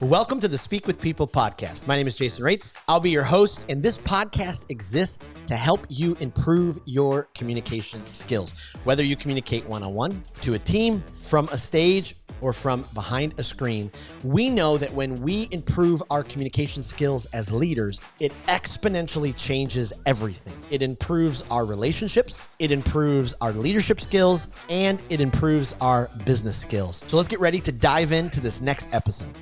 Welcome to the Speak with People podcast. My name is Jason Raitz. I'll be your host, and this podcast exists to help you improve your communication skills. Whether you communicate one-on-one, to a team, from a stage, or from behind a screen, we know that when we improve our communication skills as leaders, it exponentially changes everything. It improves our relationships, it improves our leadership skills, and it improves our business skills. So let's get ready to dive into this next episode.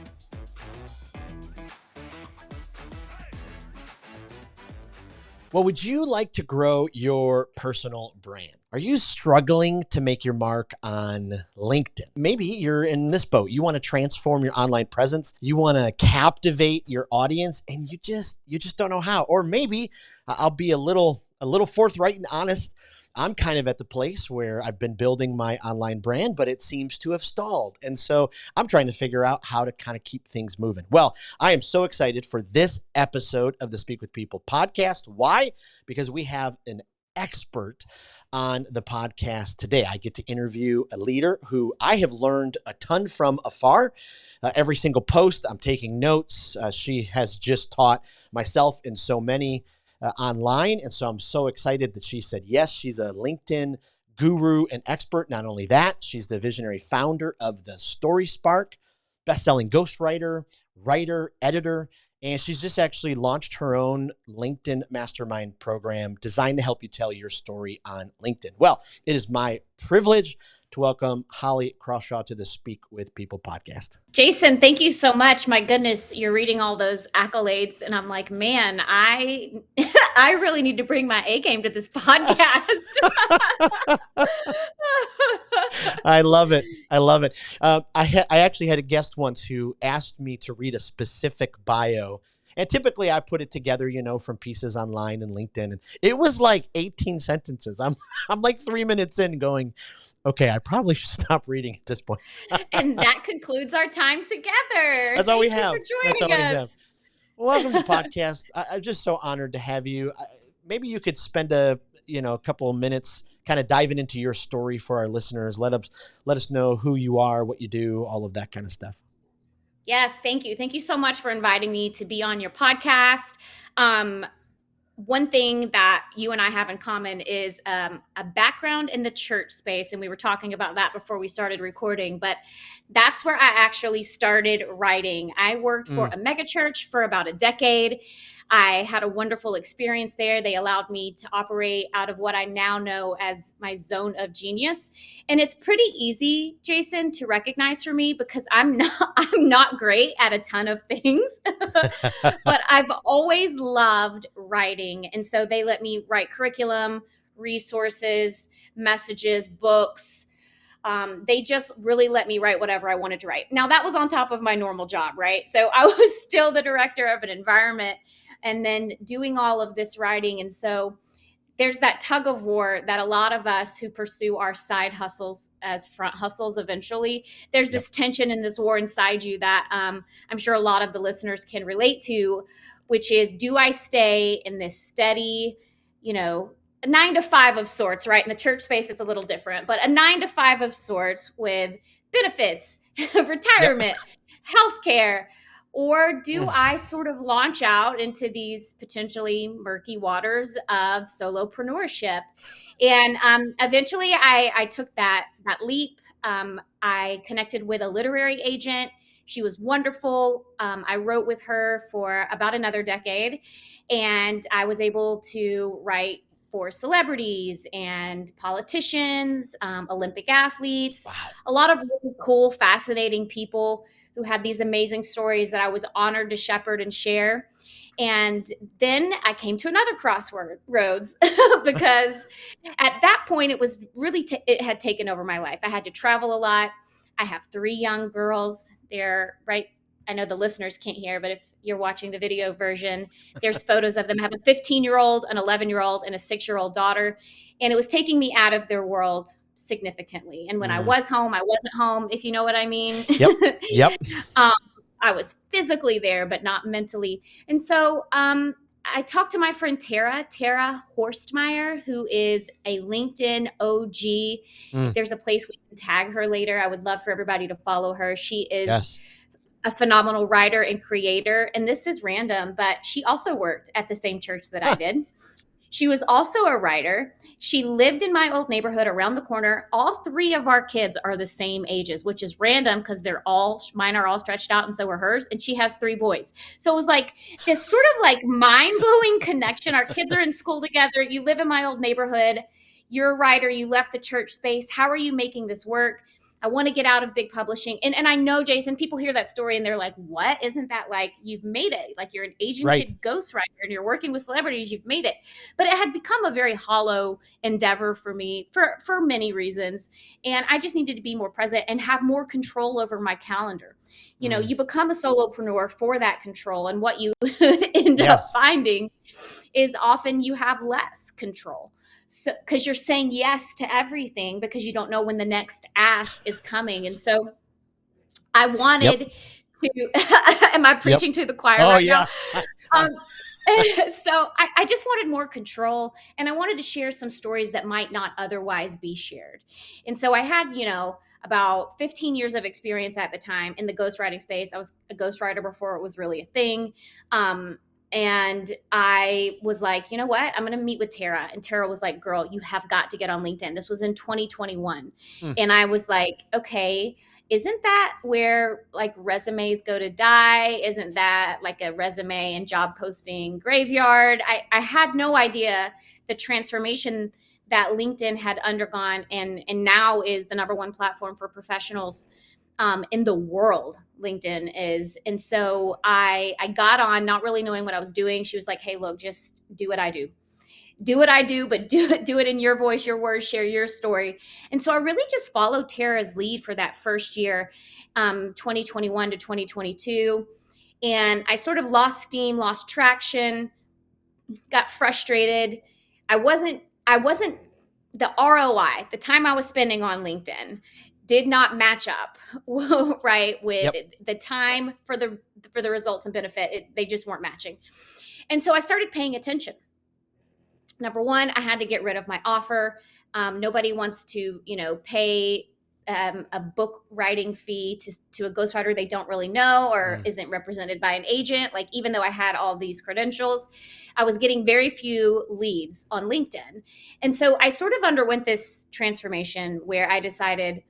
Well, would you like to grow your personal brand? Are you struggling to make your mark on LinkedIn? Maybe you're in this boat. You want to transform your online presence. You want to captivate your audience, and you just don't know how. Or maybe I'll be a little forthright and honest. I'm kind of at the place where I've been building my online brand, but it seems to have stalled. And so I'm trying to figure out how to kind of keep things moving. Well, I am so excited for this episode of the Speak with People podcast. Why? Because we have an expert on the podcast today. I get to interview a leader who I have learned a ton from afar. Every single post, I'm taking notes. She has just taught myself and so many online. And so I'm so excited that she said yes. She's a LinkedIn guru and expert. Not only that, she's the visionary founder of the Story Spark, best-selling ghostwriter, writer, editor, and she's just actually launched her own LinkedIn mastermind program designed to help you tell your story on LinkedIn. Well, it is my privilege to welcome Holly Crawshaw to the Speak with People podcast. Jason, thank you so much. My goodness, you're reading all those accolades, and I'm like, man, I really need to bring my A game to this podcast. I love it. I love it. I actually had a guest once who asked me to read a specific bio. And typically I put it together, from pieces online and LinkedIn. And it was like 18 sentences. I'm like 3 minutes in going, okay, I probably should stop reading at this point. And that concludes our time together. That's all we Thank have. you for joining us. Well, welcome to the podcast. I'm just so honored to have you. Maybe you could spend a couple of minutes kind of diving into your story for our listeners. Let us know who you are, what you do, all of that kind of stuff. Yes, thank you. Thank you so much for inviting me to be on your podcast. One thing that you and I have in common is a background in the church space. And we were talking about that before we started recording, but that's where I actually started writing. I worked for a mega church for about a decade. I had a wonderful experience there. They allowed me to operate out of what I now know as my zone of genius. And it's pretty easy, Jason, to recognize for me because I'm not great at a ton of things, but I've always loved writing. And so they let me write curriculum, resources, messages, books. They just really let me write whatever I wanted to write. Now that was on top of my normal job, right? So I was still the director of an environment and then doing all of this writing. And so there's that tug of war that a lot of us who pursue our side hustles as front hustles eventually, there's this tension and this war inside you that I'm sure a lot of the listeners can relate to, which is, do I stay in this steady, a 9 to 5 of sorts, right? In the church space, it's a little different, but a 9 to 5 of sorts with benefits, retirement, healthcare, or do I sort of launch out into these potentially murky waters of solopreneurship? And eventually I took that leap. I connected with a literary agent. She was wonderful. I wrote with her for about another decade, and I was able to write for celebrities and politicians, Olympic athletes, a lot of really cool, fascinating people who had these amazing stories that I was honored to shepherd and share. And then I came to another crossroads because at that point it was really, it had taken over my life. I had to travel a lot. I have 3 young girls. They're right. I know the listeners can't hear, but if you're watching the video version, there's photos of them. I have a 15-year-old, an 11-year-old, and a 6-year-old daughter. And it was taking me out of their world significantly. And when I was home, I wasn't home, if you know what I mean. Yep. I was physically there, but not mentally. And so I talked to my friend Tara Horstmeyer, who is a LinkedIn OG. If there's a place we can tag her later, I would love for everybody to follow her. She is a phenomenal writer and creator. And this is random, but she also worked at the same church that I Huh. did. She was also a writer. She lived in my old neighborhood around the corner. All three of our kids are the same ages, which is random because mine are all stretched out and so are hers. And she has three boys. So it was like this sort of like mind blowing connection. Our kids are in school together. You live in my old neighborhood. You're a writer. You left the church space. How are you making this work? I want to get out of big publishing. And I know, Jason, people hear that story and they're like, what? Isn't that like you've made it? Like you're an Right. agented ghostwriter and you're working with celebrities, you've made it. But it had become a very hollow endeavor for me for many reasons. And I just needed to be more present and have more control over my calendar. You know, Mm. you become a solopreneur for that control. And what you end up Yes. finding is often you have less control. So, because you're saying yes to everything because you don't know when the next ask is coming. And so I Yep. wanted to, am I Yep. preaching to the choir Oh right now? yeah. Um, so I just wanted more control and I wanted to share some stories that might not otherwise be shared. And so I had, about 15 years of experience at the time in the ghostwriting space. I was a ghostwriter before it was really a thing. Um, and I was like, you know what? I'm going to meet with Tara. And Tara was like, girl, you have got to get on LinkedIn. This was in 2021. Mm. And I was like, okay, isn't that where like resumes go to die? Isn't that like a resume and job posting graveyard? I had no idea the transformation that LinkedIn had undergone and now is the number one platform for professionals in the world. LinkedIn is. And so I got on not really knowing what I was doing. She was like, hey, look, just do what I do. Do what I do, but do it in your voice, your words, share your story. And so I really just followed Tara's lead for that first year, 2021 to 2022. And I sort of lost steam, lost traction, got frustrated. I wasn't the ROI, the time I was spending on LinkedIn did not match up right with Yep. the time for the results and benefit. They just weren't matching. And so I started paying attention. Number one, I had to get rid of my offer. Nobody wants to, pay a book writing fee to a ghostwriter they don't really know or Mm. isn't represented by an agent. Like, even though I had all these credentials, I was getting very few leads on LinkedIn. And so I sort of underwent this transformation where I decided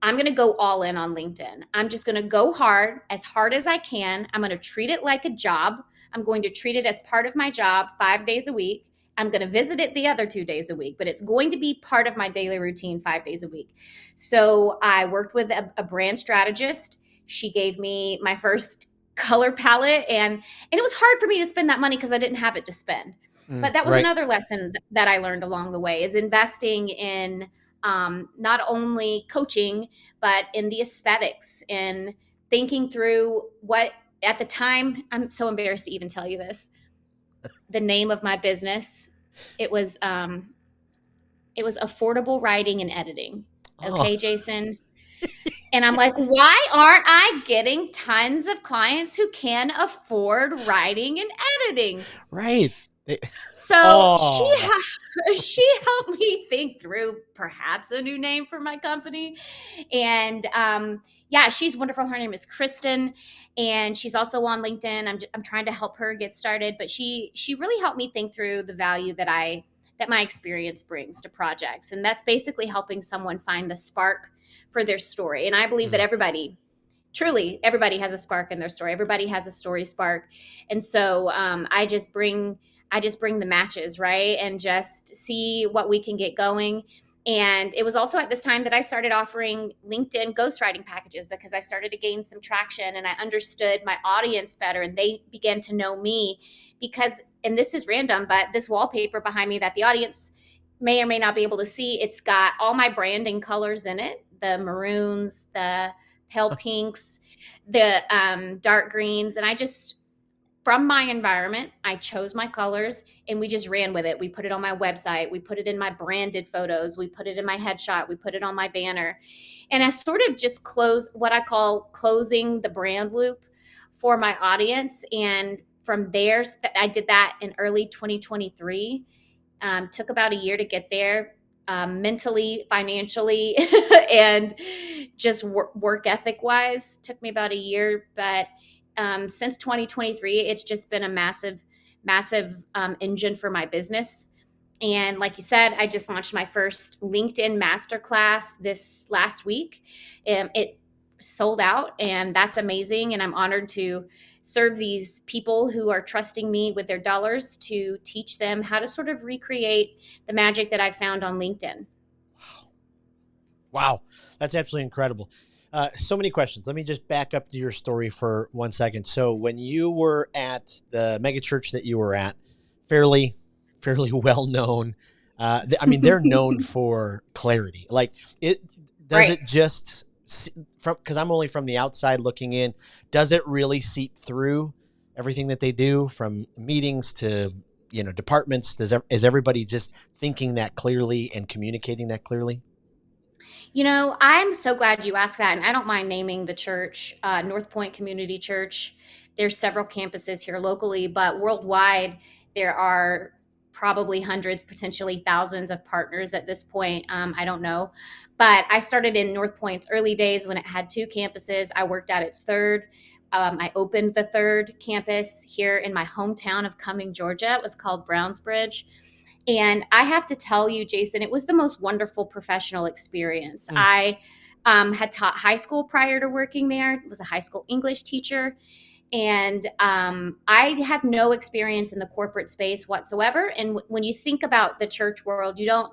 I'm going to go all in on LinkedIn. I'm just going to go hard as I can. I'm going to treat it like a job. I'm going to treat it as part of my job 5 days a week. I'm going to visit it the other 2 days a week, but it's going to be part of my daily routine 5 days a week. So I worked with a brand strategist. She gave me my first color palette, and it was hard for me to spend that money because I didn't have it to spend. Mm. But that was Right. another lesson that I learned along the way, is investing in not only coaching, but in the aesthetics and thinking through what at the time, I'm so embarrassed to even tell you this, the name of my business, it was affordable writing and editing. Oh. Okay, Jason. And I'm like, why aren't I getting tons of clients who can afford writing and editing? Right. They- So oh. she helped me think through perhaps a new name for my company. And yeah, she's wonderful. Her name is Kristen, and she's also on LinkedIn. I'm trying to help her get started, but she really helped me think through the value that my experience brings to projects, and that's basically helping someone find the spark for their story. And I believe that Mm. everybody has a spark in their story. Everybody has a story spark, and so I just bring the matches, right? And just see what we can get going. And it was also at this time that I started offering LinkedIn ghostwriting packages because I started to gain some traction and I understood my audience better and they began to know me because, and this is random, but this wallpaper behind me that the audience may or may not be able to see, it's got all my branding colors in it, the maroons, the pale pinks, the dark greens. And I just, from my environment, I chose my colors and we just ran with it. We put it on my website. We put it in my branded photos. We put it in my headshot. We put it on my banner. And I sort of just close what I call closing the brand loop for my audience. And from there, I did that in early 2023. Took about a year to get there. mentally, financially, and just work ethic wise. Took me about a year, but since 2023, it's just been a massive engine for my business. And like you said, I just launched my first LinkedIn masterclass this last week. It sold out, and that's amazing. And I'm honored to serve these people who are trusting me with their dollars to teach them how to sort of recreate the magic that I found on LinkedIn. Wow. That's absolutely incredible. So many questions. Let me just back up to your story for 1 second. So when you were at the mega church that you were at, fairly well known. I mean, they're known for clarity. Like it does Right. it just from, because I'm only from the outside looking in. Does it really seep through everything that they do, from meetings to departments? Is everybody just thinking that clearly and communicating that clearly? I'm so glad you asked that. And I don't mind naming the church, North Point Community Church. There's several campuses here locally, but worldwide, there are probably hundreds, potentially thousands of partners at this point. I don't know. But I started in North Point's early days when it had 2 campuses. I worked at its third. I opened the third campus here in my hometown of Cumming, Georgia. It was called Brownsbridge. And I have to tell you, Jason, it was the most wonderful professional experience. Mm. I had taught high school prior to working there, was a high school English teacher. And I had no experience in the corporate space whatsoever. And when you think about the church world, you don't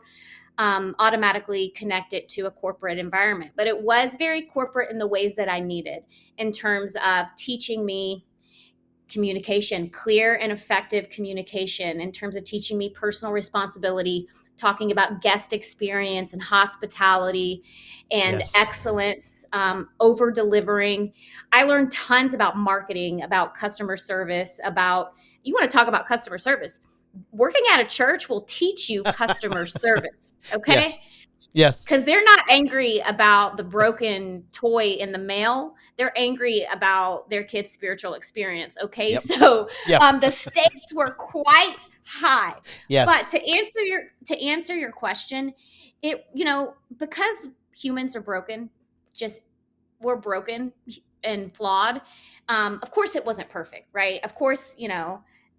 automatically connect it to a corporate environment. But it was very corporate in the ways that I needed, in terms of teaching me communication, clear and effective communication, in terms of teaching me personal responsibility, talking about guest experience and hospitality and Yes. excellence, over delivering. I learned tons about marketing, about customer service, you want to talk about customer service. Working at a church will teach you customer service. Okay. Yes. Yes. Because they're not angry about the broken toy in the mail. They're angry about their kid's spiritual experience. Okay. Yep. So Yep. the stakes were quite high. Yes. But to answer your question, because humans are broken, just we're broken and flawed. Of course it wasn't perfect, right? Of course,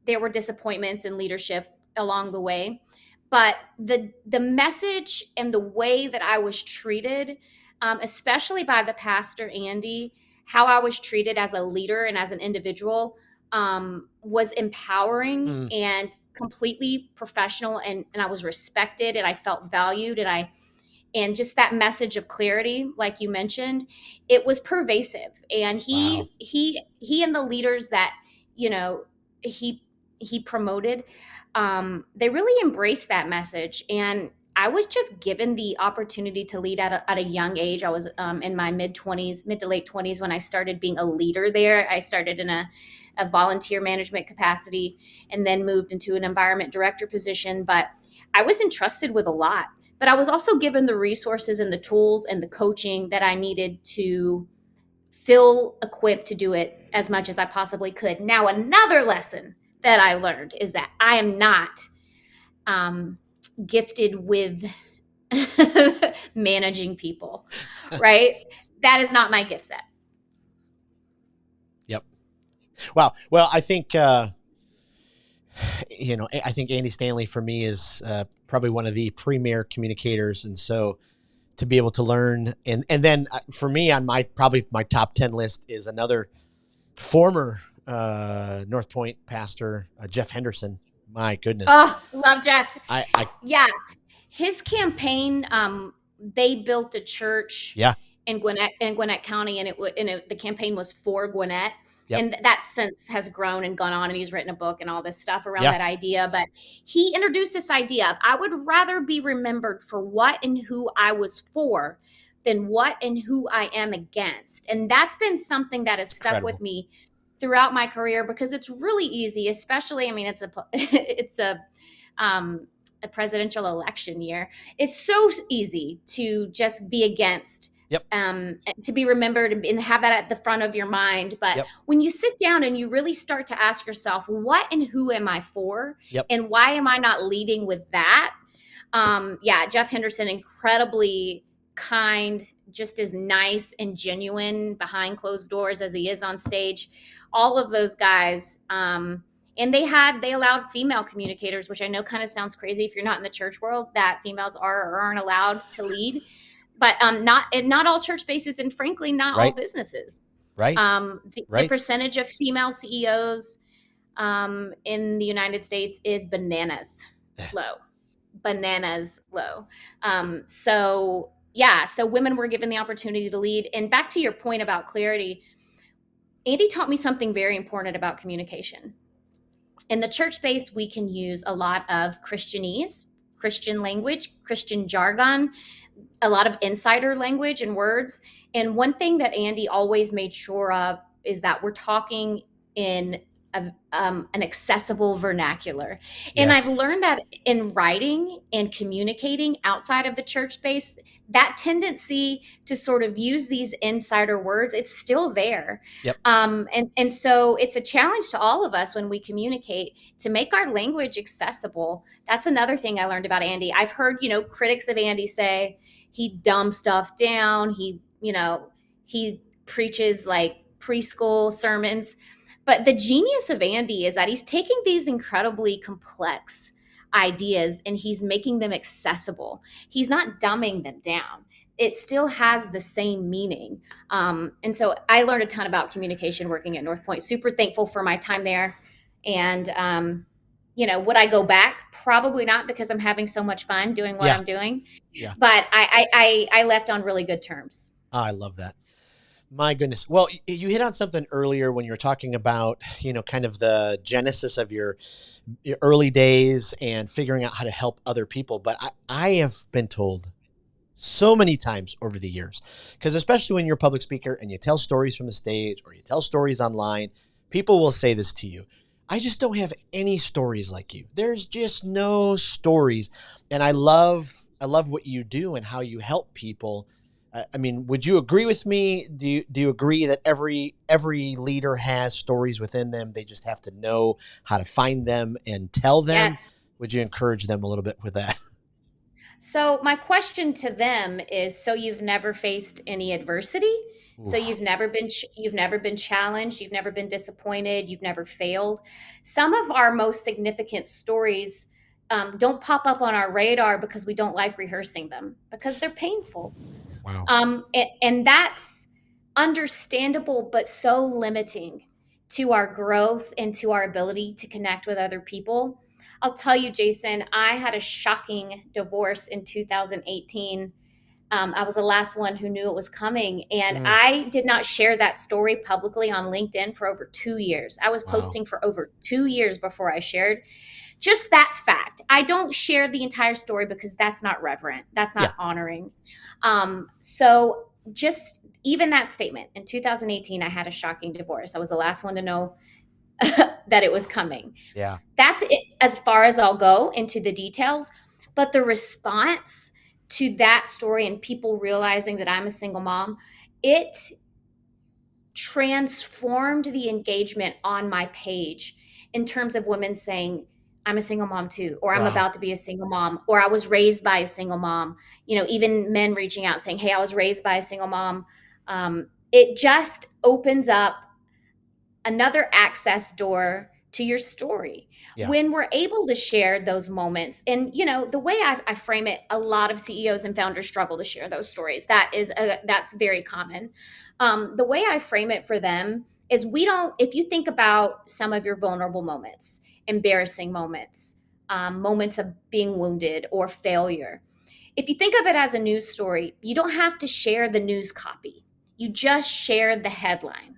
there were disappointments in leadership along the way. But the message and the way that I was treated, especially by the pastor Andy, how I was treated as a leader and as an individual, was empowering Mm. and completely professional, and I was respected and I felt valued, and just that message of clarity, like you mentioned, it was pervasive. And Wow. he and the leaders that he promoted, they really embraced that message. And I was just given the opportunity to lead at a young age. I was in my mid to late 20s when I started being a leader there. I started in a volunteer management capacity and then moved into an environment director position. But I was entrusted with a lot. But I was also given the resources and the tools and the coaching that I needed to feel equipped to do it as much as I possibly could. Now, another lesson that I learned is that I am not gifted with managing people, right? That is not my gift set. Yep. Wow. Well, I think I think Andy Stanley for me is probably one of the premier communicators, and so to be able to learn, and then for me on probably my top 10 list is another former North Point pastor, Jeff Henderson. My goodness. Oh, love Jeff. I Yeah. His campaign, they built a church Yeah. in Gwinnett County, and the campaign was for Gwinnett. Yep. And that since has grown and gone on, and he's written a book and all this stuff around Yeah. that idea. But he introduced this idea of, I would rather be remembered for what and who I was for than what and who I am against. And that's been something that has stuck with me throughout my career, because it's really easy, especially, I mean, it's a presidential election year. It's so easy to just be against. Yep. To be remembered and have that at the front of your mind. But Yep. when you sit down and you really start to ask yourself, what and who am I for? Yep. And why am I not leading with that? Yeah, Jeff Henderson, incredibly kind, just as nice and genuine behind closed doors as he is on stage. All of those guys. And they allowed female communicators, which I know kind of sounds crazy if you're not in the church world, that females are or aren't allowed to lead. But not all church spaces, and frankly, not all Right. businesses. Right. The percentage of female CEOs in the United States is bananas low. So yeah, so women were given the opportunity to lead. And back to your point about clarity, Andy taught me something very important about communication. In the church space, we can use a lot of Christianese, Christian language, Christian jargon, a lot of insider language and words. And one thing that Andy always made sure of is that we're talking in an accessible vernacular. And Yes. I've learned that in writing and communicating outside of the church space, that tendency to sort of use these insider words, it's still there. Yep. And so it's a challenge to all of us when we communicate to make our language accessible. That's another thing I learned about Andy. I've heard, critics of Andy say he dumbs stuff down. He preaches like preschool sermons. But the genius of Andy is that he's taking these incredibly complex ideas and he's making them accessible. He's not dumbing them down. It still has the same meaning. And so I learned a ton about communication working at North Point. Super thankful for my time there. And, would I go back? Probably not, because I'm having so much fun doing what I'm doing. Yeah. But I left on really good terms. Oh, I love that. My goodness. Well, you hit on something earlier when you were talking about, kind of the genesis of your early days and figuring out how to help other people. But I have been told so many times over the years, because especially when you're a public speaker and you tell stories from the stage or you tell stories online, people will say this to you: I just don't have any stories like you. There's just no stories. And I love what you do and how you help people. I mean, would you agree with me? Do you agree that every leader has stories within them? They just have to know how to find them and tell them. Yes. Would you encourage them a little bit with that? So my question to them is: so you've never faced any adversity? So Oof. you've never been challenged, you've never been disappointed, you've never failed. Some of our most significant stories don't pop up on our radar because we don't like rehearsing them, because they're painful. Wow. And that's understandable, but so limiting to our growth and to our ability to connect with other people. I'll tell you, Jason, I had a shocking divorce in 2018. I was the last one who knew it was coming. And I did not share that story publicly on LinkedIn for over 2 years. I was posting for over 2 years before I shared just that fact. I don't share the entire story because that's not reverent. That's not honoring. So just even that statement, in 2018, I had a shocking divorce. I was the last one to know that it was coming. Yeah. That's it, as far as I'll go into the details. But the response to that story and people realizing that I'm a single mom, it transformed the engagement on my page in terms of women saying, I'm a single mom too, or I'm about to be a single mom, or I was raised by a single mom. Even men reaching out saying, hey, I was raised by a single mom. It just opens up another access door to your story. When we're able to share those moments. And, the way I frame it, a lot of CEOs and founders struggle to share those stories. That's very common. The way I frame it for them is if you think about some of your vulnerable moments, embarrassing moments, moments of being wounded or failure, if you think of it as a news story, you don't have to share the news copy. You just share the headline.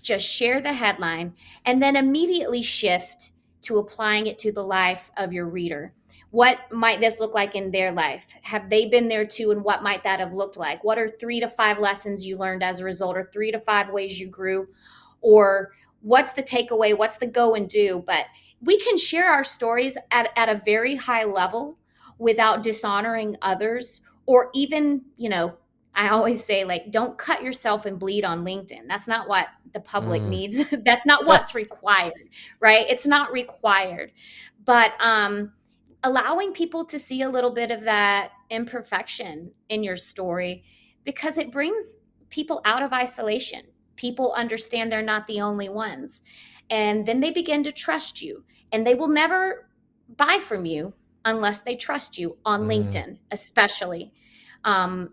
Just share the headline and then immediately shift to applying it to the life of your reader. What might this look like in their life? Have they been there too? And what might that have looked like? What are 3 to 5 lessons you learned as a result, or 3 to 5 ways you grew? Or what's the takeaway? What's the go and do? But we can share our stories at a very high level without dishonoring others, or even, I always say, don't cut yourself and bleed on LinkedIn. That's not what the public needs. That's not what's required, right? It's not required. But allowing people to see a little bit of that imperfection in your story, because it brings people out of isolation. People understand they're not the only ones. And then they begin to trust you, and they will never buy from you unless they trust you on Mm, LinkedIn, especially.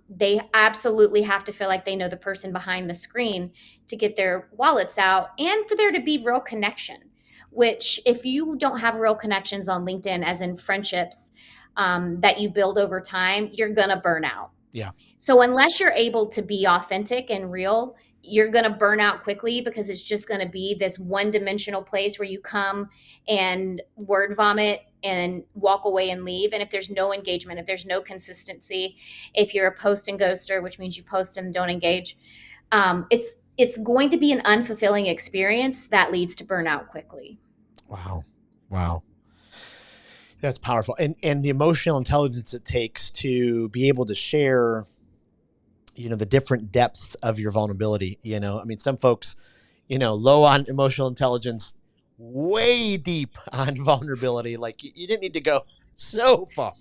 They absolutely have to feel like they know the person behind the screen to get their wallets out and for there to be real connection. Which, if you don't have real connections on LinkedIn, as in friendships that you build over time, you're going to burn out. yeah. So, unless you're able to be authentic and real, you're going to burn out quickly, because it's just going to be this one dimensional place where you come and word vomit and walk away and leave. And if there's no engagement, if there's no consistency, if you're a post and ghoster, which means you post and don't engage, it's going to be an unfulfilling experience that leads to burnout quickly. Wow. Wow. That's powerful. And the emotional intelligence it takes to be able to share, the different depths of your vulnerability. I mean, some folks, low on emotional intelligence, way deep on vulnerability. Like you didn't need to go so far.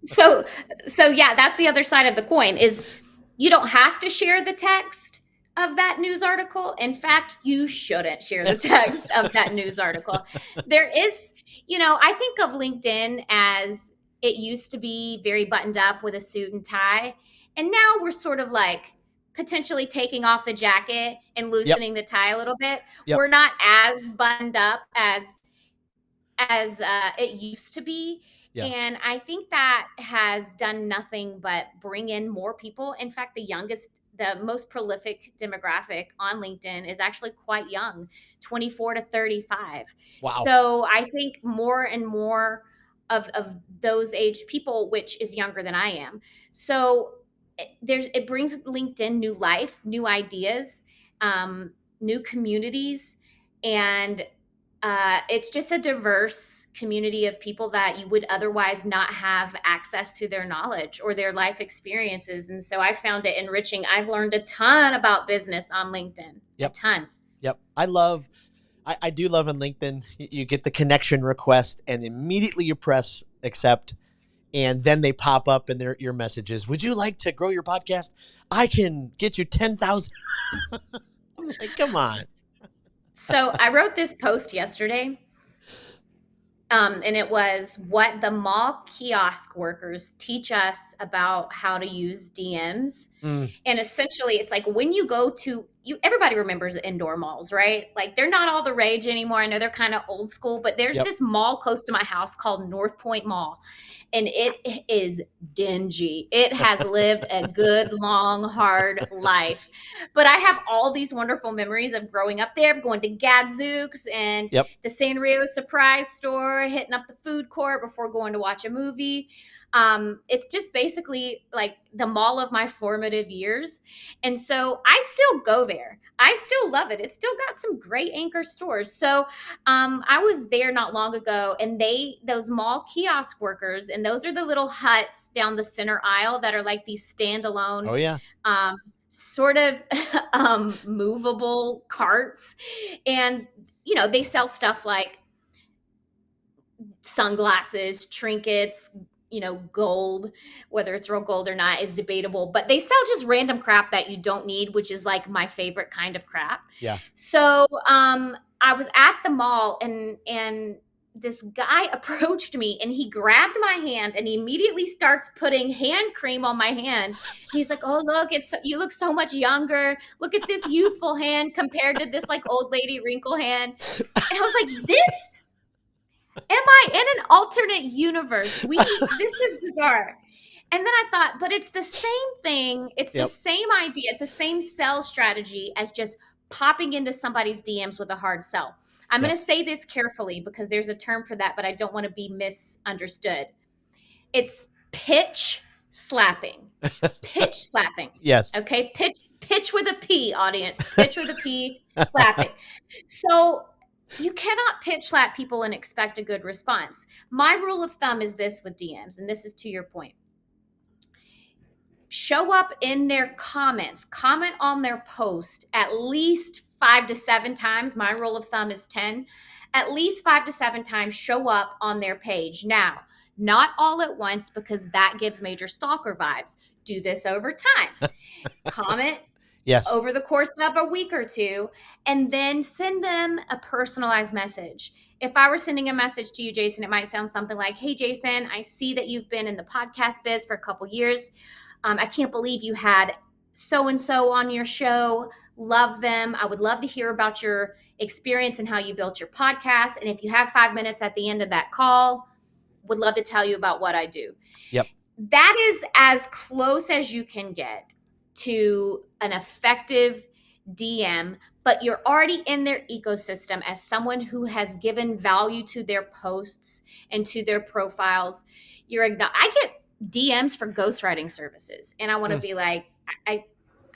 So so yeah, that's the other side of the coin. Is you don't have to share the text of that news article. In fact, you shouldn't share the text of that news article. There is, I think of LinkedIn as, it used to be very buttoned up with a suit and tie, and now we're sort of like potentially taking off the jacket and Yep. loosening the tie a little bit. Yep. We're not as buttoned up as it used to be. Yeah. And I think that has done nothing but bring in more people. In fact, the most prolific demographic on LinkedIn is actually quite young, 24 to 35. Wow. So I think more and more of those age people, which is younger than I am. So it brings LinkedIn new life, new ideas, new communities, and it's just a diverse community of people that you would otherwise not have access to their knowledge or their life experiences. And so I found it enriching. I've learned a ton about business on LinkedIn, a Yep. ton. Yep. I do love on LinkedIn. You get the connection request and immediately you press accept. And then they pop up in your messages. Would you like to grow your podcast? I can get you 10,000. I'm like, come on. So I wrote this post yesterday. And it was what the mall kiosk workers teach us about how to use DMs. Mm, And essentially, it's like when you go to everybody remembers indoor malls, right? Like they're not all the rage anymore. I know they're kind of old school, but there's yep. this mall close to my house called North Point Mall, and it is dingy. It has lived a good, long, hard life. But I have all these wonderful memories of growing up there, of going to Gadzooks and Yep. the Sanrio surprise store, hitting up the food court before going to watch a movie. It's just basically like the mall of my formative years. And so I still go there. I still love it. It's still got some great anchor stores. So I was there not long ago, and those mall kiosk workers, and those are the little huts down the center aisle that are like these standalone, Oh, yeah. sort of movable carts. And, they sell stuff like sunglasses, trinkets, gold. Whether it's real gold or not is debatable, but they sell just random crap that you don't need, which is like my favorite kind of crap. Yeah. So I was at the mall, and this guy approached me, and he grabbed my hand, and he immediately starts putting hand cream on my hand. He's like, "Oh, look, you look so much younger. Look at this youthful hand compared to this like old lady wrinkle hand." And I was like, am I in an alternate universe? This is bizarre. And then I thought, but it's the same thing. It's the Yep. same idea. It's the same sell strategy as just popping into somebody's DMs with a hard sell. I'm Yep. going to say this carefully because there's a term for that, but I don't want to be misunderstood. It's pitch slapping. Pitch slapping. Yes. Okay. Pitch with a P, audience. Pitch with a P, slapping. So you cannot pitch slap people and expect a good response. My rule of thumb is this with DMs, and this is to your point. Show up in their comments, comment on their post at least 5 to 7 times. My rule of thumb is 10. At least 5 to 7 times show up on their page. Now, not all at once, because that gives major stalker vibes. Do this over time. Comment Yes. over the course of a week or two, and then send them a personalized message. If I were sending a message to you, Jason, it might sound something like, hey, Jason, I see that you've been in the podcast biz for a couple years. I can't believe you had so-and-so on your show. Love them. I would love to hear about your experience and how you built your podcast. And if you have 5 minutes at the end of that call, would love to tell you about what I do. Yep. That is as close as you can get to an effective DM, but you're already in their ecosystem as someone who has given value to their posts and to their profiles. I get DMs for ghostwriting services, and I want to be like, I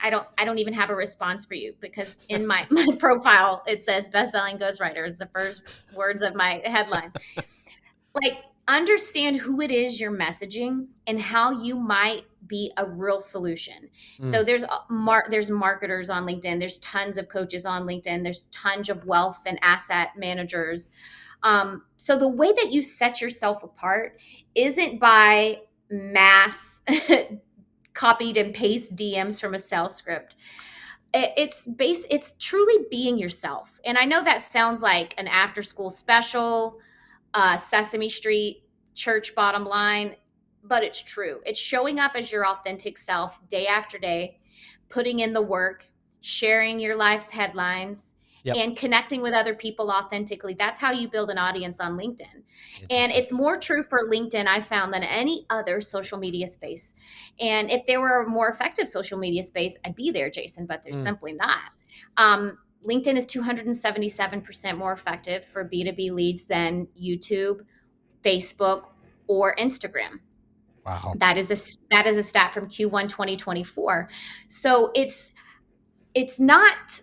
don't even have a response for you, because in my profile it says best-selling ghostwriter. It's the first words of my headline. Like, understand who it is you're messaging and how you might be a real solution. So there's marketers on LinkedIn. There's tons of coaches on LinkedIn. There's tons of wealth and asset managers. So the way that you set yourself apart isn't by mass copied and paste DMs from a sales script. It's truly being yourself. And I know that sounds like an after school special, Sesame Street, church bottom line, but it's true. It's showing up as your authentic self day after day, putting in the work, sharing your life's headlines, and connecting with other people authentically. That's how you build an audience on LinkedIn. And it's more true for LinkedIn, I found, than any other social media space. And if there were a more effective social media space, I'd be there, Jason, but there's simply not. LinkedIn is 277% more effective for B2B leads than YouTube, Facebook, or Instagram. Wow. That is a stat from Q1 2024. So it's not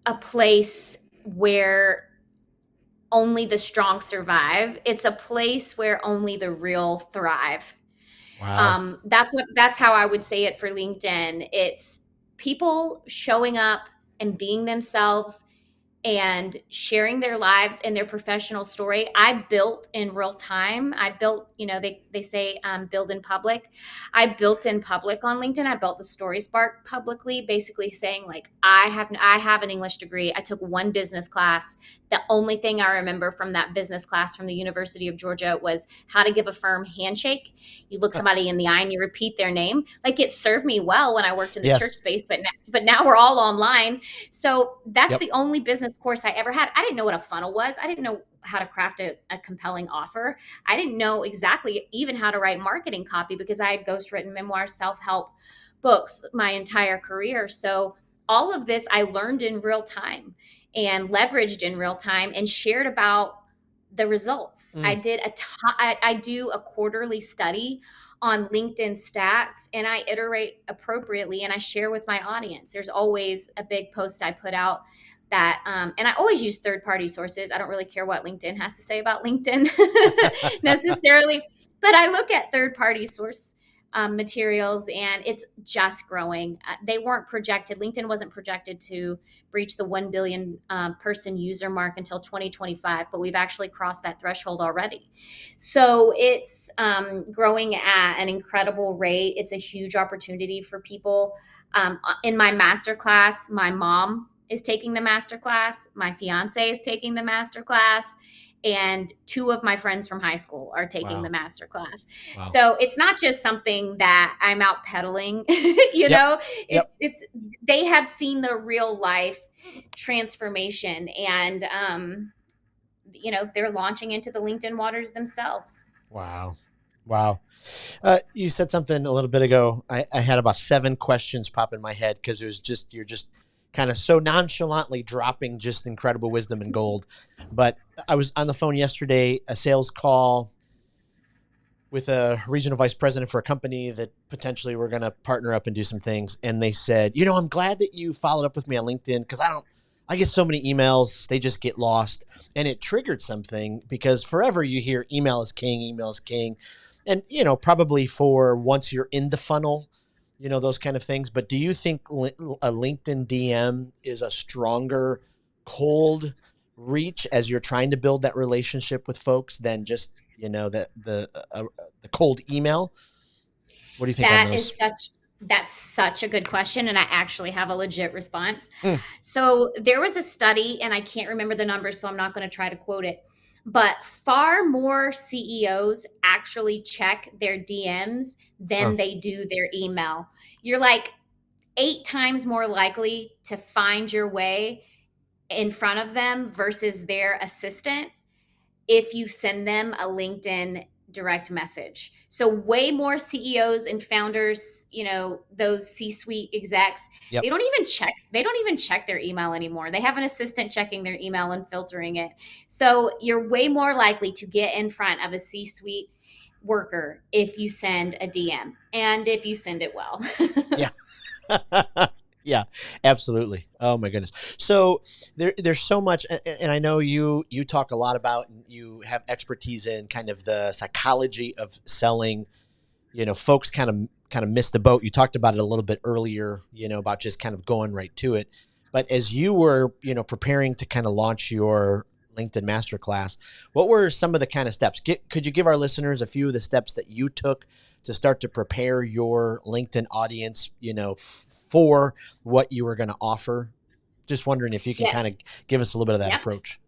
a place where only the strong survive. It's a place where only the real thrive. Wow. That's how I would say it for LinkedIn. It's people showing up and being themselves and sharing their lives and their professional story. I built in real time. I built, they say build in public. I built in public on LinkedIn. I built the Story Spark publicly, basically saying, like, I have an English degree. I took one business class. The only thing I remember from that business class from the University of Georgia was how to give a firm handshake. You look somebody in the eye and you repeat their name. Like, it served me well when I worked in the church space, but now we're all online. So that's the only business course I ever had. I didn't know what a funnel was. I didn't know how to craft a compelling offer. I didn't know exactly even how to write marketing copy, because I had ghostwritten memoirs, self-help books my entire career. So all of this I learned in real time and leveraged in real time and shared about the results. I do a quarterly study on LinkedIn stats, and I iterate appropriately, and I share with my audience. There's always a big post I put out that, and I always use third-party sources. I don't really care what LinkedIn has to say about LinkedIn necessarily, but I look at third-party source materials, and it's just growing. They weren't projected. LinkedIn wasn't projected to breach the 1 billion person user mark until 2025, but we've actually crossed that threshold already. So it's growing at an incredible rate. It's a huge opportunity for people. In my masterclass, my mom is taking the masterclass. My fiance is taking the masterclass. And 2 of my friends from high school are taking the masterclass. Wow. So it's not just something that I'm out peddling, know, it's they have seen the real life transformation, and, they're launching into the LinkedIn waters themselves. Wow. You said something a little bit ago. I had about 7 questions pop in my head, because it was you're just kind of so nonchalantly dropping just incredible wisdom and gold. But I was on the phone yesterday, a sales call with a regional vice president for a company that potentially we're going to partner up and do some things. And they said, I'm glad that you followed up with me on LinkedIn, because I get so many emails, they just get lost. And it triggered something, because forever you hear email is king. And, probably for once you're in the funnel, those kind of things. But do you think a LinkedIn DM is a stronger cold reach as you're trying to build that relationship with folks than just, the cold email? What do you think on That those? is such that's such a good question, and I actually have a legit response. Mm, So there was a study, and I can't remember the numbers, so I'm not going to try to quote it. But far more CEOs actually check their DMs huh. than they do their email. You're like 8 times more likely to find your way in front of them versus their assistant if you send them a LinkedIn direct message. So way more CEOs and founders, those C-suite execs, Yep. they don't even check their email anymore. They have an assistant checking their email and filtering it. So you're way more likely to get in front of a C-suite worker if you send a DM and if you send it well. Yeah. Yeah, absolutely. Oh my goodness. So there's so much, and I know you talk a lot about, and you have expertise in kind of the psychology of selling. Folks kind of miss the boat. You talked about it a little bit earlier, about just kind of going right to it. But as you were, preparing to kind of launch your LinkedIn masterclass, what were some of the kind of steps? Could you give our listeners a few of the steps that you took to start to prepare your LinkedIn audience, for what you were going to offer? Just wondering if you can kind of Yes. give us a little bit of that Yep. approach.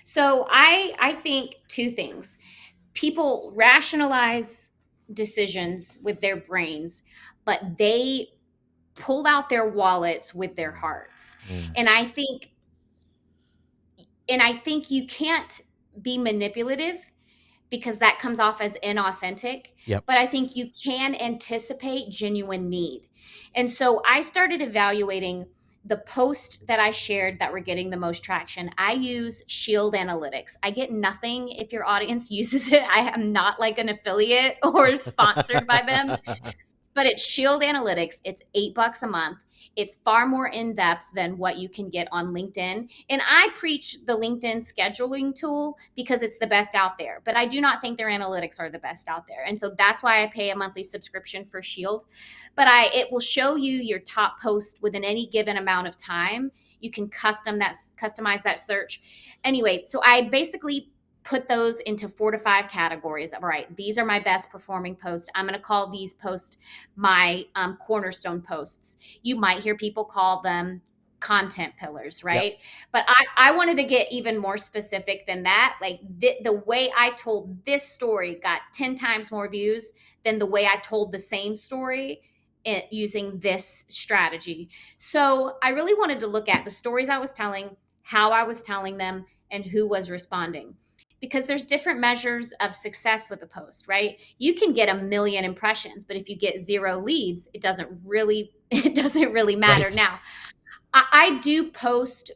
So I think two things. People rationalize decisions with their brains, but they pull out their wallets with their hearts. Mm. And I think you can't be manipulative because that comes off as inauthentic. Yep. But I think you can anticipate genuine need. And so I started evaluating the post that I shared that were getting the most traction. I use Shield Analytics. I get nothing if your audience uses it. I am not like an affiliate or sponsored by them, but it's Shield Analytics. It's $8 a month. It's far more in depth than what you can get on LinkedIn. And I preach the LinkedIn scheduling tool because it's the best out there. But I do not think their analytics are the best out there. And so that's why I pay a monthly subscription for Shield. But it will show you your top post within any given amount of time. You can customize that search. Anyway, so I basically put those into 4 to 5 categories. All right, these are my best performing posts. I'm going to call these posts my cornerstone posts. You might hear people call them content pillars, Yep. right? But I wanted to get even more specific than that. Like the way I told this story got 10 times more views than the way I told the same story using this strategy. So I really wanted to look at the stories I was telling, how I was telling them, and who was responding, because there's different measures of success with a post, right? You can get 1 million impressions, but if you get 0 leads, it doesn't really matter. Right. Now, I do post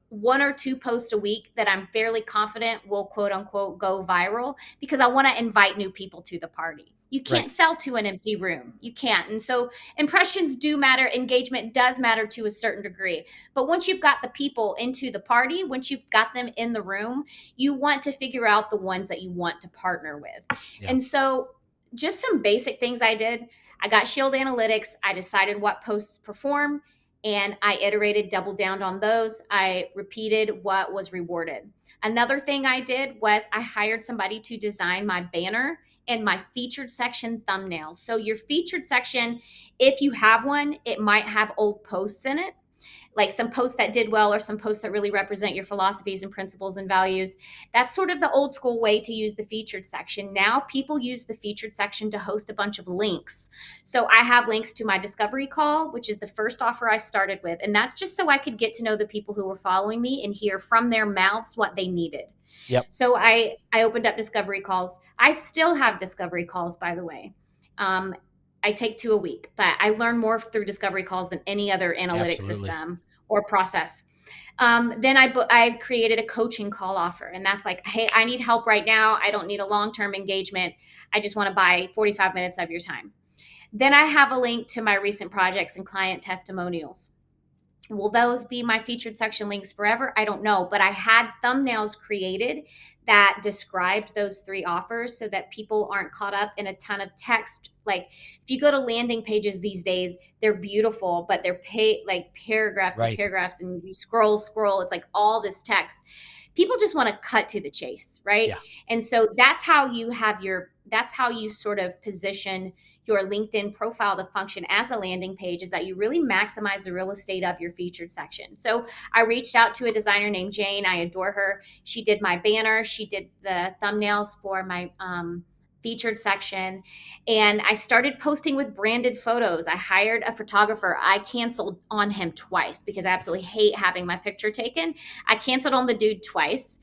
1 or 2 posts a week that I'm fairly confident will quote unquote go viral because I want to invite new people to the party. You Right. can't sell to an empty room. You can't. And so impressions do matter. Engagement does matter to a certain degree. But once you've got the people into the party, once you've got them in the room, you want to figure out the ones that you want to partner with. Yeah. And so just some basic things I did. I got Shield Analytics. I decided what posts perform and I iterated, doubled down on those. I repeated what was rewarded. Another thing I did was I hired somebody to design my banner and my featured section thumbnails. So your featured section, if you have one, it might have old posts in it, like some posts that did well or some posts that really represent your philosophies and principles and values. That's sort of the old school way to use the featured section. Now people use the featured section to host a bunch of links. So I have links to my discovery call, which is the first offer I started with. And that's just so I could get to know the people who were following me and hear from their mouths what they needed. Yep. So I opened up discovery calls. I still have discovery calls, by the way. I take 2 a week, but I learn more through discovery calls than any other analytic Absolutely. system or process. Then I created a coaching call offer, and that's like, hey, I need help right now. I don't need a long-term engagement. I just want to buy 45 minutes of your time. Then I have a link to my recent projects and client testimonials. Will those be my featured section links forever? I don't know, but I had thumbnails created that described those 3 offers so that people aren't caught up in a ton of text. Like if you go to landing pages these days, they're beautiful, but they're like paragraphs and Right. paragraphs, and you scroll, it's like all this text. People just want to cut to the chase, right? Yeah. And so that's how you sort of position your LinkedIn profile to function as a landing page, is that you really maximize the real estate of your featured section. So I reached out to a designer named Jane. I adore her. She did my banner. She did the thumbnails for my featured section. And I started posting with branded photos. I hired a photographer. I canceled on him twice because I absolutely hate having my picture taken. I canceled on the dude twice.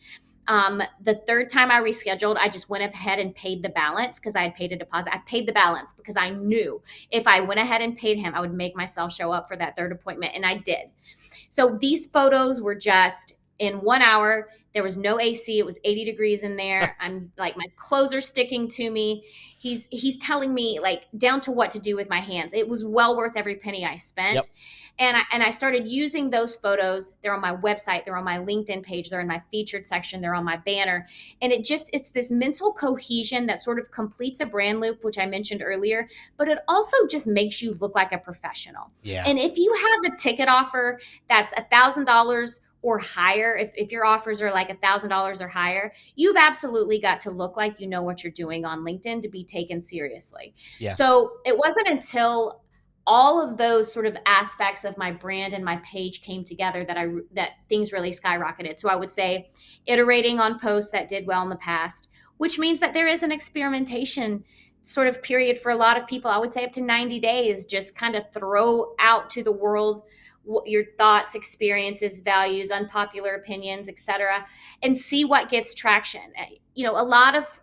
The third time I rescheduled, I just went ahead and paid the balance because I had paid a deposit. I paid the balance because I knew if I went ahead and paid him, I would make myself show up for that third appointment. And I did. So these photos were just in 1 hour. There was no AC. It was 80 degrees in there. I'm like, my clothes are sticking to me. He's telling me like down to what to do with my hands. It was well worth every penny I spent. Yep. And I started using those photos. They're on my website. They're on my LinkedIn page. They're in my featured section. They're on my banner. And it's this mental cohesion that sort of completes a brand loop, which I mentioned earlier, but it also just makes you look like a professional. Yeah. And if you have a ticket offer that's $1,000 or higher, if your offers are like $1,000 or higher, you've absolutely got to look like you know what you're doing on LinkedIn to be taken seriously. Yes. So it wasn't until all of those sort of aspects of my brand and my page came together that things really skyrocketed. So I would say iterating on posts that did well in the past, which means that there is an experimentation sort of period for a lot of people. I would say up to 90 days, just kind of throw out to the world your thoughts, experiences, values, unpopular opinions, etc., and see what gets traction. A lot of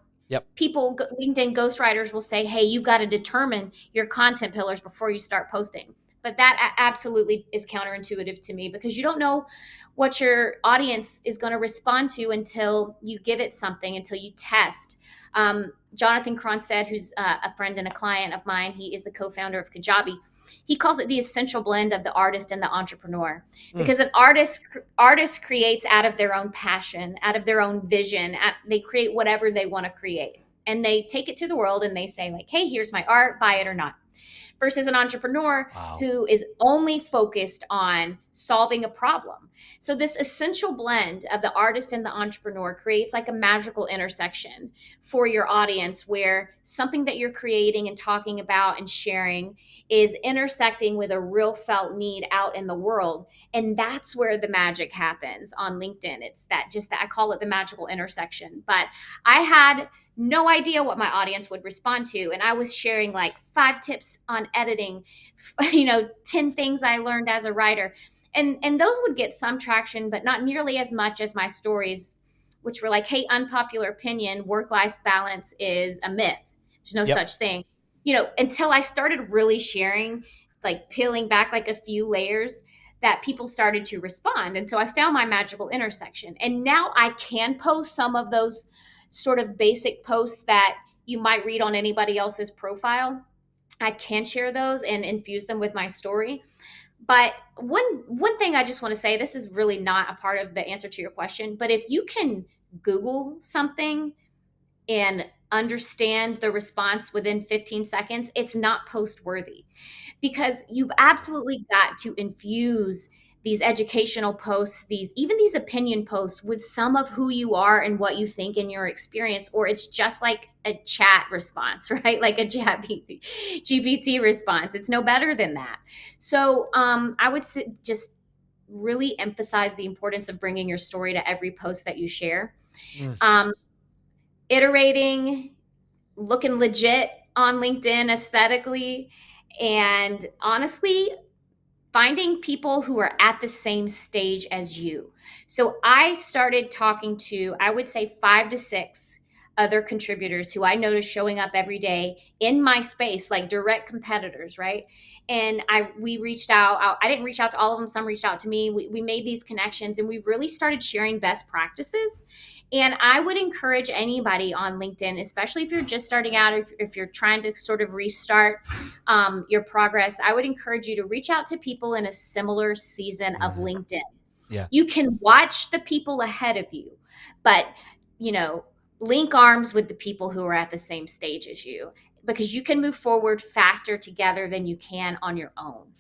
people, LinkedIn ghostwriters will say, hey, you've got to determine your content pillars before you start posting. But that absolutely is counterintuitive to me because you don't know what your audience is going to respond to until you give it something, until you test. Jonathan Cronstead, who's a friend and a client of mine, he is the co-founder of Kajabi. He calls it the essential blend of the artist and the entrepreneur, because an artist creates out of their own passion, out of their own vision. They create whatever they want to create, and they take it to the world and they say like, hey, here's my art, buy it or not. Versus an entrepreneur who is only focused on solving a problem. So this essential blend of the artist and the entrepreneur creates like a magical intersection for your audience, where something that you're creating and talking about and sharing is intersecting with a real felt need out in the world. And that's where the magic happens on LinkedIn. It's that I call it the magical intersection. But I had no idea what my audience would respond to. And I was sharing like 5 tips on editing, 10 things I learned as a writer. And those would get some traction, but not nearly as much as my stories, which were like, hey, unpopular opinion, work-life balance is a myth. There's no such thing. Until I started really sharing, like peeling back like a few layers, that people started to respond. And so I found my magical intersection. And now I can post some of those sort of basic posts that you might read on anybody else's profile. I can share those and infuse them with my story. But one thing I just want to say, this is really not a part of the answer to your question, but if you can Google something and understand the response within 15 seconds, it's not post worthy, because you've absolutely got to infuse these educational posts, even these opinion posts, with some of who you are and what you think in your experience, or it's just like a chat response, right? Like a GPT response. It's no better than that. So I would just really emphasize the importance of bringing your story to every post that you share. Iterating, looking legit on LinkedIn aesthetically, and honestly, finding people who are at the same stage as you. So I started talking to, I would say 5 to 6 other contributors who I notice showing up every day in my space, like direct competitors, right? And we reached out. I didn't reach out to all of them. Some reached out to me. We made these connections and we really started sharing best practices. And I would encourage anybody on LinkedIn, especially if you're just starting out, or if you're trying to sort of restart your progress, I would encourage you to reach out to people in a similar season of LinkedIn. Yeah. You can watch the people ahead of you, but link arms with the people who are at the same stage as you, because you can move forward faster together than you can on your own.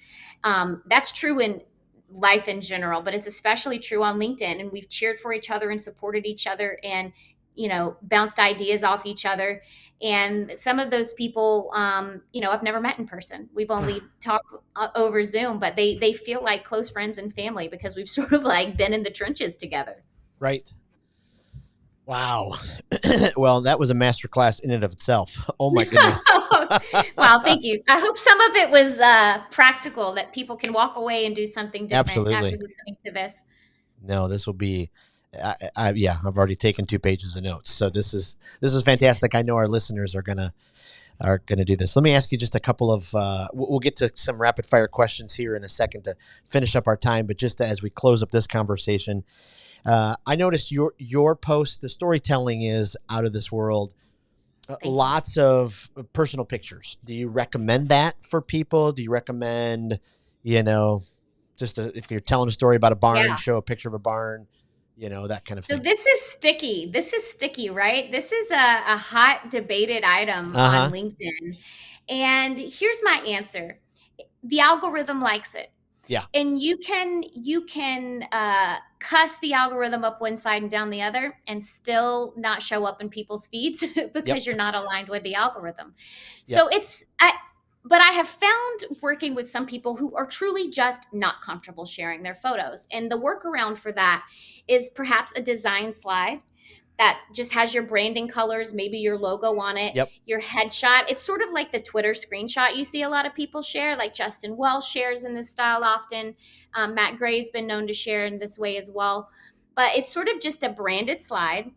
That's true in life in general, but it's especially true on LinkedIn. And we've cheered for each other and supported each other and, bounced ideas off each other. And some of those people, I've never met in person. We've only talked over Zoom, but they feel like close friends and family because we've sort of like been in the trenches together. Right. Wow. Well, that was a masterclass in and of itself. Oh my goodness. Wow, thank you. I hope some of it was practical, that people can walk away and do something different after Absolutely. listening to this. No, this will be. Yeah, I've already taken 2 pages of notes, so this is fantastic. I know our listeners are gonna do this. Let me ask you just a couple of. We'll get to some rapid fire questions here in a second to finish up our time, but just as we close up this conversation, I noticed your post. The storytelling is out of this world. Lots of personal pictures. Do you recommend that for people? Do you recommend, if you're telling a story about a barn, Yeah. show a picture of a barn, that kind of So thing? this is sticky. This is sticky, right? This is a hot debated item Uh on huh. LinkedIn. And here's my answer. The algorithm likes it. Yeah. And you can cuss the algorithm up one side and down the other and still not show up in people's feeds Yep. because you're not aligned with the algorithm. Yep. So but I have found working with some people who are truly just not comfortable sharing their photos. And the workaround for that is perhaps a design slide that just has your branding colors, maybe your logo on it, Yep. your headshot. It's sort of like the Twitter screenshot you see a lot of people share, like Justin Welsh shares in this style often. Matt Gray's been known to share in this way as well. But it's sort of just a branded slide.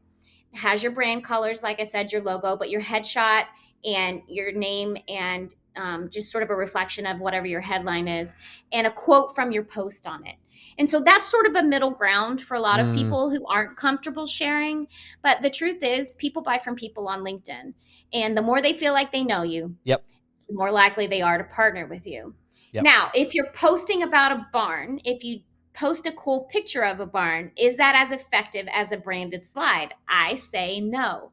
It has your brand colors, like I said, your logo, but your headshot and your name and just sort of a reflection of whatever your headline is, and a quote from your post on it. And so that's sort of a middle ground for a lot of Mm, people who aren't comfortable sharing. But the truth is, people buy from people on LinkedIn. And the more they feel like they know you, yep. the more likely they are to partner with you. Yep. Now, if you're posting about a barn, if you post a cool picture of a barn, is that as effective as a branded slide? I say no.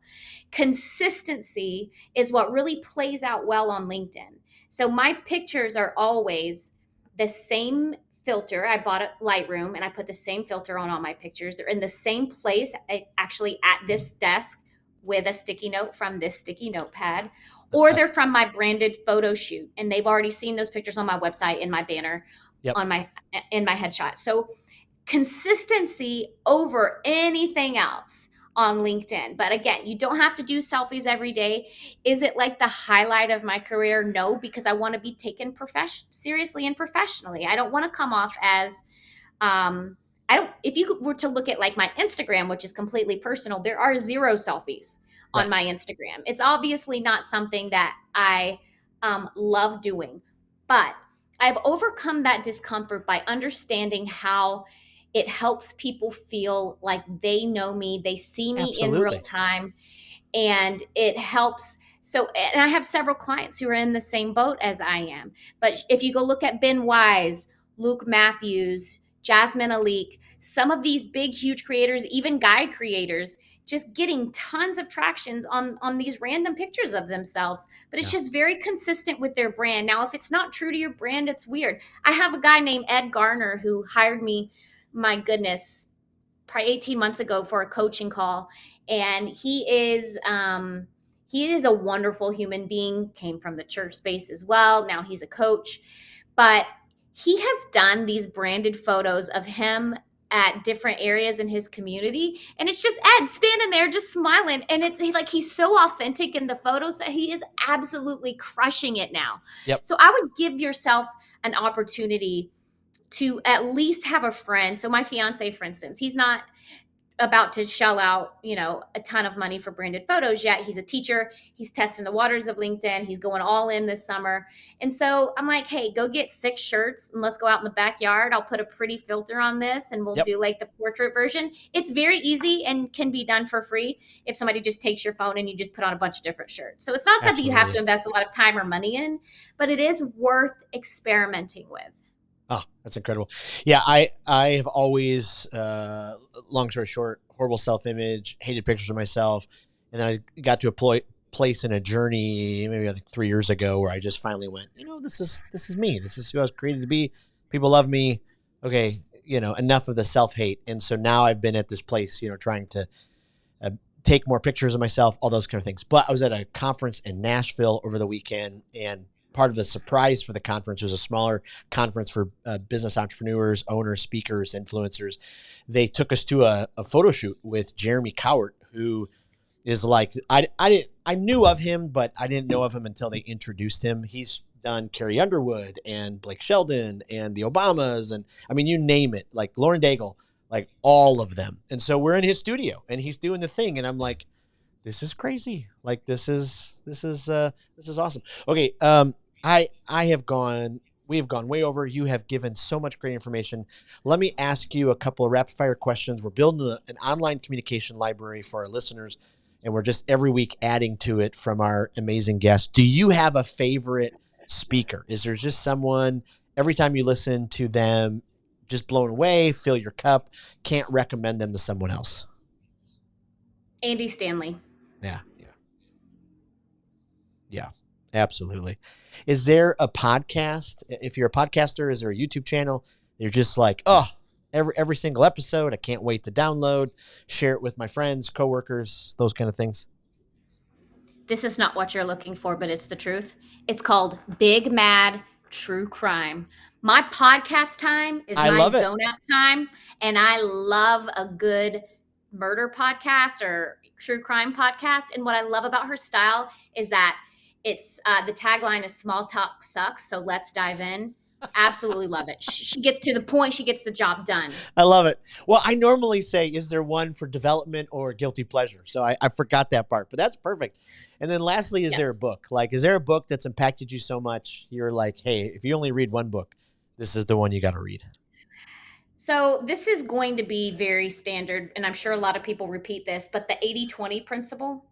Consistency is what really plays out well on LinkedIn. So my pictures are always the same filter. I bought a Lightroom and I put the same filter on all my pictures. They're in the same place, actually at this desk with a sticky note from this sticky notepad, or they're from my branded photo shoot and they've already seen those pictures on my website in my banner Yep. on my in my headshot. So consistency over anything else on LinkedIn. But again, you don't have to do selfies every day. Is it like the highlight of my career? No, because I want to be taken seriously and professionally. I don't want to come off as I don't if you were to look at like my Instagram, which is completely personal, there are 0 selfies on Right. my Instagram. It's obviously not something that I love doing, but I've overcome that discomfort by understanding how it helps people feel like they know me, they see me in real Absolutely. time, and it helps. So, and I have several clients who are in the same boat as I am. But if you go look at Ben Wise, Luke Matthews, Jasmine Alik, some of these big, huge creators, even guy creators, just getting tons of tractions on these random pictures of themselves. But it's Yeah. just very consistent with their brand. Now, if it's not true to your brand, it's weird. I have a guy named Ed Garner who hired me, my goodness, probably 18 months ago for a coaching call. And he is a wonderful human being, came from the church space as well. Now he's a coach, but he has done these branded photos of him at different areas in his community, and it's just Ed standing there just smiling, and like he's so authentic in the photos that he is absolutely crushing it now. Yep. So I would give yourself an opportunity to at least have a friend. So my fiance, for instance, he's not about to shell out, a ton of money for branded photos yet. He's a teacher. He's testing the waters of LinkedIn. He's going all in this summer. And so I'm like, hey, go get 6 shirts and let's go out in the backyard. I'll put a pretty filter on this and we'll Yep. do like the portrait version. It's very easy and can be done for free if somebody just takes your phone and you just put on a bunch of different shirts. So it's not something you have to invest a lot of time or money in, but it is worth experimenting with. Oh, that's incredible. Yeah, I have always, long story short, horrible self-image, hated pictures of myself. And then I got to a place in a journey, maybe I think 3 years ago, where I just finally went, this is me. This is who I was created to be. People love me. Okay, enough of the self-hate. And so now I've been at this place, trying to take more pictures of myself, all those kind of things. But I was at a conference in Nashville over the weekend, and part of the surprise for the conference was a smaller conference for business entrepreneurs, owners, speakers, influencers. They took us to a photo shoot with Jeremy Cowart, who is like, I knew of him, but I didn't know of him until they introduced him. He's done Carrie Underwood and Blake Sheldon and the Obamas. And I mean, you name it, like Lauren Daigle, like all of them. And so we're in his studio and he's doing the thing. And I'm like, this is crazy. Like, this is awesome. Okay. We have gone way over. You have given so much great information. Let me ask you a couple of rapid fire questions. We're building an online communication library for our listeners, and we're just every week adding to it from our amazing guests. Do you have a favorite speaker? Is there just someone every time you listen to them, just blown away, fill your cup, can't recommend them to someone else? Andy Stanley. Yeah, absolutely. Is there a podcast? If you're a podcaster, is there a YouTube channel? You're just like, oh, every single episode, I can't wait to download, share it with my friends, coworkers, those kind of things. This is not what you're looking for, but it's the truth. It's called Big Mad True Crime. My podcast time is my zone out time, and I love a good murder podcast or true crime podcast. And what I love about her style is that it's the tagline is "Small talk sucks, so let's dive in." Absolutely love it. She gets to the point. She gets the job done. I love it. Well, I normally say, is there one for development or guilty pleasure? So I forgot that part, but that's perfect. And then lastly, is there a book? Like, is there a book that's impacted you so much? You're like, hey, if you only read one book, this is the one you got to read. So this is going to be very standard, and I'm sure a lot of people repeat this, but the 80-20 principle,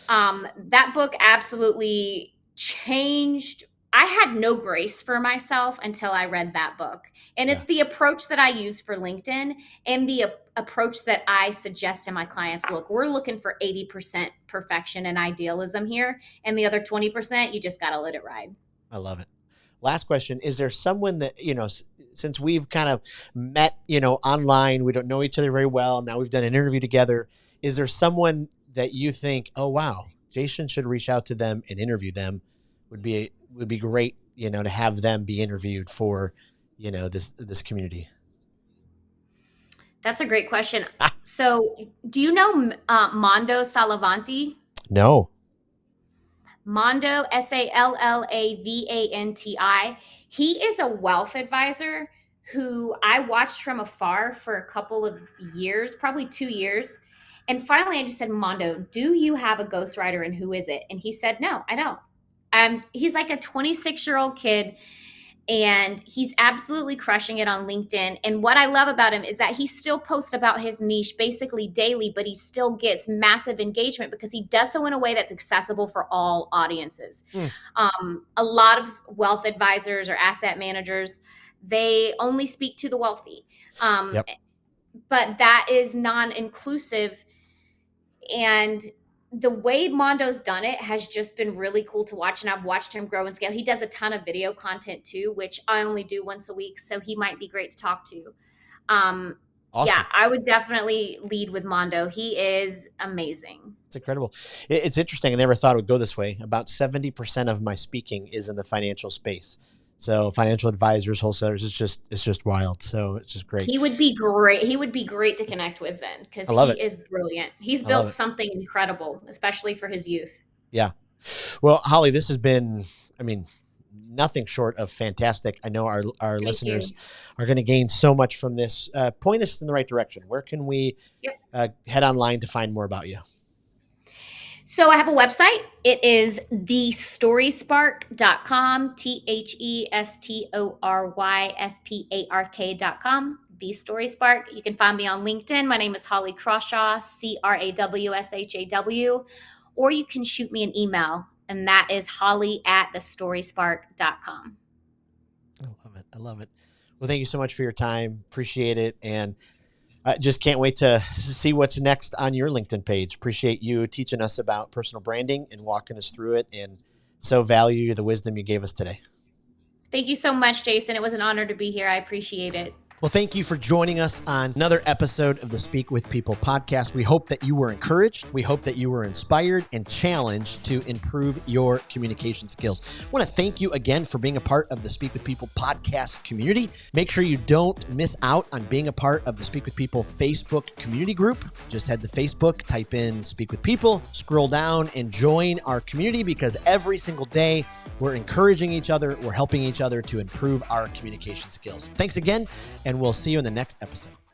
that book absolutely changed. I had no grace for myself until I read that book. And it's the approach that I use for LinkedIn and the approach that I suggest to my clients. Look, we're looking for 80% perfection and idealism here. And the other 20%, you just got to let it ride. I love it. Last question. Is there someone that, since we've kind of met, online, we don't know each other very well. Now we've done an interview together. Is there someone that you think, oh, wow, Jason should reach out to them and interview them? Would be great, to have them be interviewed for, this community. That's a great question. So do you know Mondo Salavanti? No. Mondo, Sallavanti. He is a wealth advisor who I watched from afar for a couple of years, probably 2 years. And finally, I just said, Mondo, do you have a ghostwriter and who is it? And he said, no, I don't. He's like a 26-year-old kid, and he's absolutely crushing it on LinkedIn. And what I love about him is that he still posts about his niche basically daily, but he still gets massive engagement because he does so in a way that's accessible for all audiences. A lot of wealth advisors or asset managers, they only speak to the wealthy. But that is non-inclusive. And the way Mondo's done it has just been really cool to watch, and I've watched him grow and scale. He does a ton of video content too, which I only do once a week, so he might be great to talk to. Awesome. Yeah, I would definitely lead with Mondo. He is amazing. It's incredible. It's interesting. I never thought it would go this way. About 70% of my speaking is in the financial space. So financial advisors, wholesalers, it's just wild. So it's just great. He would be great. He would be great to connect with then because he is brilliant. He's built something incredible, especially for his youth. Yeah. Well, Holly, this has been, nothing short of fantastic. I know our Thank listeners you. are going to gain so much from this. Point us in the right direction. Where can we head online to find more about you? So I have a website. It is thestoryspark.com, TheStoryspark.com, The Story Spark. You can find me on LinkedIn. My name is Holly Crawshaw, Crawshaw, or you can shoot me an email, and that is holly@thestoryspark.com. I love it. I love it. Well, thank you so much for your time. Appreciate it. And I just can't wait to see what's next on your LinkedIn page. Appreciate you teaching us about personal branding and walking us through it, and so value the wisdom you gave us today. Thank you so much, Jason. It was an honor to be here. I appreciate it. Well, thank you for joining us on another episode of the Speak with People podcast. We hope that you were encouraged. We hope that you were inspired and challenged to improve your communication skills. I want to thank you again for being a part of the Speak with People podcast community. Make sure you don't miss out on being a part of the Speak with People Facebook community group. Just head to Facebook, type in Speak with People, scroll down and join our community, because every single day we're encouraging each other, we're helping each other to improve our communication skills. Thanks again, and we'll see you in the next episode.